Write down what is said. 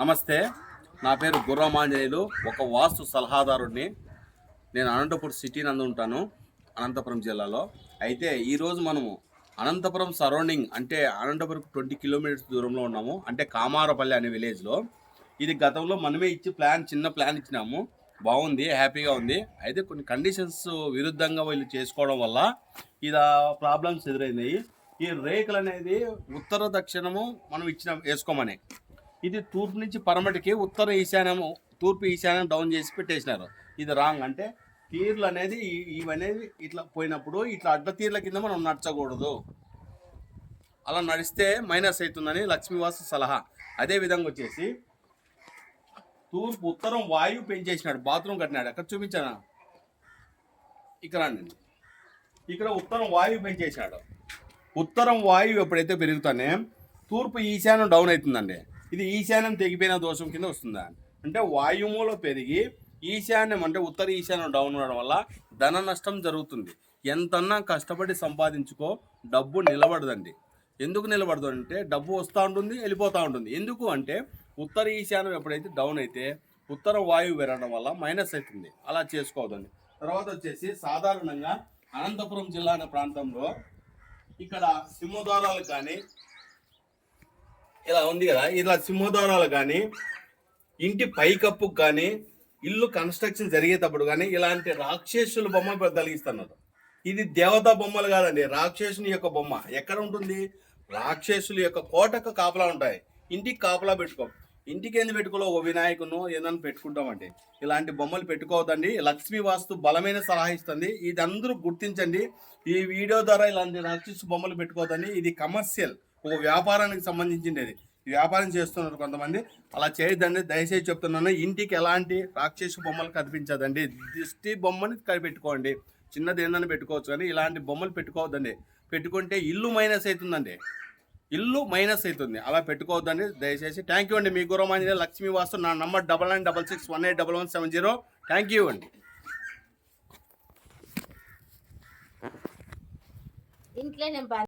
నమస్తే, నా పేరు గుర్రమాంజనేయులు. ఒక వాస్తు సలహాదారుడిని. నేను అనంతపురం సిటీ నందు ఉంటాను, అనంతపురం జిల్లాలో. అయితే ఈరోజు మనము అనంతపురం సరౌండింగ్ అంటే అనంతపురం 20 కిలోమీటర్స్ దూరంలో ఉన్నాము. అంటే కామారపల్లి అనే విలేజ్లో. ఇది గతంలో మనమే ఇచ్చి చిన్న ప్లాన్ ఇచ్చినాము. బాగుంది, హ్యాపీగా ఉంది. అయితే కొన్ని కండిషన్స్ విరుద్ధంగా వీళ్ళు చేసుకోవడం వల్ల ఇలా ప్రాబ్లమ్స్ ఎదురైనాయి. ఈ రేకులు అనేది ఉత్తర దక్షిణము మనం వేసుకోమని, ఇది తూర్పు నుంచి పరమటికి ఉత్తర ఈశాన్యము తూర్పు ఈశాన్యం డౌన్ చేసి పెట్టేసినారు. ఇది రాంగ్. అంటే తీర్లు అనేది ఇవనేది ఇట్లా పోయినప్పుడు ఇట్లా అడ్డ తీర్ల కింద మనం నడచకూడదు. అలా నడిస్తే మైనస్ అవుతుందని లక్ష్మీవాసు సలహా. అదే విధంగా వచ్చేసి తూర్పు ఉత్తరం వాయువు పెంచేసినాడు, బాత్రూమ్ కట్టినాడు. అక్కడ చూపించాను, ఇక్కడ అండి. ఇక్కడ ఉత్తరం వాయువు పెంచేసినాడు. ఉత్తరం వాయువు ఎప్పుడైతే పెరుగుతానే తూర్పు ఈశాన్యం డౌన్ అవుతుందండి. ఇది ఈశాన్యం తెగిపోయిన దోషం కింద వస్తుందా అంటే వాయువులో పెరిగి ఈశాన్యం అంటే ఉత్తర ఈశాన్యం డౌన్ ఉండడం వల్ల ధన నష్టం జరుగుతుంది. ఎంతన్నా కష్టపడి సంపాదించుకో, డబ్బు నిలబడదండి. ఎందుకు నిలబడదు అంటే డబ్బు వస్తూ ఉంటుంది, వెళ్ళిపోతూ ఉంటుంది. ఎందుకు అంటే ఉత్తర ఈశాన్యం ఎప్పుడైతే డౌన్ అయితే ఉత్తర వాయువు పెరగడం వల్ల మైనస్ అవుతుంది. అలా చేసుకోవద్దండి. తర్వాత వచ్చేసి సాధారణంగా అనంతపురం జిల్లా అనే ప్రాంతంలో ఇక్కడ సింహద్వారాలు కానీ ఇలా ఉంది కదా, ఇలా సింహద్వారాలు కానీ ఇంటి పైకప్పుకు కానీ ఇల్లు కన్స్ట్రక్షన్ జరిగేటప్పుడు కానీ ఇలాంటి రాక్షసుల బొమ్మ తొలగిస్తున్నారు. ఇది దేవతా బొమ్మలు కాదండి, రాక్షసుని యొక్క బొమ్మ. ఎక్కడ ఉంటుంది? రాక్షసుల యొక్క కోటకు కాపలా ఉంటాయి. ఇంటికి కాపలా పెట్టుకో. ఇంటికి ఎందుకు పెట్టుకోలో ఓ వినాయకును ఏదైనా పెట్టుకుంటామండి. ఇలాంటి బొమ్మలు పెట్టుకోవద్దండి. లక్ష్మీ వాస్తు బలమైన సలహా ఇస్తుంది. ఇది అందరూ గుర్తించండి. ఈ వీడియో ద్వారా ఇలాంటి రాక్షసు బొమ్మలు పెట్టుకోవద్దండి. ఇది కమర్షియల్, ఒక వ్యాపారానికి సంబంధించింది. వ్యాపారం చేస్తున్నారు కొంతమంది, అలా చేయొద్దండి. దయచేసి చెప్తున్నాను, ఇంటికి ఎలాంటి రాక్షసు బొమ్మలు కనిపించదండి. దిష్టి బొమ్మని పెట్టుకోండి. చిన్నది ఏందని పెట్టుకోవచ్చు, కానీ ఇలాంటి బొమ్మలు పెట్టుకోవద్దండి. పెట్టుకుంటే ఇల్లు మైనస్ అవుతుందండి, ఇల్లు మైనస్ అవుతుంది. అలా పెట్టుకోవద్దండి దయచేసి. థ్యాంక్ యూ అండి. మీ గుర్రమాంజనేయులు లక్ష్మీ వాస్తు. నా నంబర్ 9966181170. థ్యాంక్ యూ అండి. ఇంట్లో